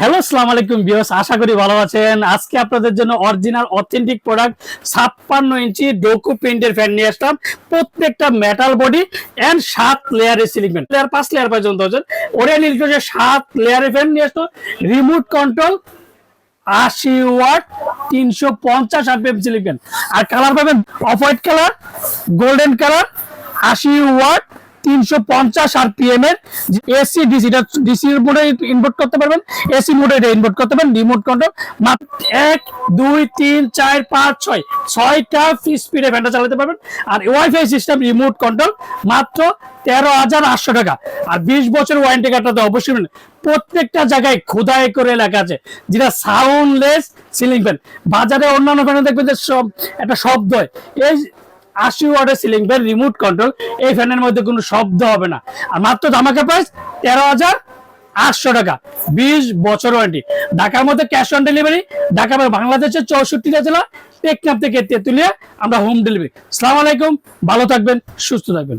Hello, আসসালামু আলাইকুম viewers, আশা করি ভালো আছেন। আজকে আপনাদের জন্য অরিজিনাল অথেন্টিক প্রোডাক্ট 56 ইঞ্চি ডোকো প্রিন্টের ফ্যান নিয়ে আসলাম। প্রত্যেকটা মেটাল বডি এন্ড 7 লেয়ারের সিলিং ফ্যান, 5 লেয়ার পর্যন্ত আছে। ওরিয়েন্ট ইনফিউজের 7 লেয়ারের ফ্যান নিয়ে আসলো। Remote control 80 watt 350 RPM ceiling fan. আর কালার পাবেন off white colour, golden colour, 80 watt 350 RPM এর। এসি ডিসি, ডিসি মোডে ইনপুট করতে পারবেন, এসি মোডে ইনপুট করতে পারবেন। রিমোট কন্ট্রোল মাত্র 1 2 3 4 5 6 6টা স্পিডে ফ্যানটা চালাতে পারবেন। আর ওয়াইফাই সিস্টেম রিমোট কন্ট্রোল মাত্র 13,800 টাকা। আর 20 বছর ওয়ারেন্টি কার্ডটা তো অবশ্যই নেবেন। প্রত্যেকটা জায়গায় খোদাই করে লেখা আছে যেটা সাউন্ডলেস সিলিং ফ্যান। বাজারে অন্যান্য ফ্যানে দেখবেন যে সব একটা শব্দ হয়, এই 80 ওয়াটের সিলিং ফ্যান রিমোট কন্ট্রোল, এই ফ্যানের মধ্যে কোনো শব্দ হবে না। আর মাত্র ধামাকা প্রাইস 13,800 টাকা, 20 বছর ওয়ারেন্টি। ঢাকার মধ্যে ক্যাশ অন ডেলিভারি, ঢাকা বাংলাদেশের 64টা জেলা, টেকনাফ থেকে তেতুলিয়া আমরা হোম ডেলিভারি। আসসালামু আলাইকুম, ভালো থাকবেন, সুস্থ থাকবেন।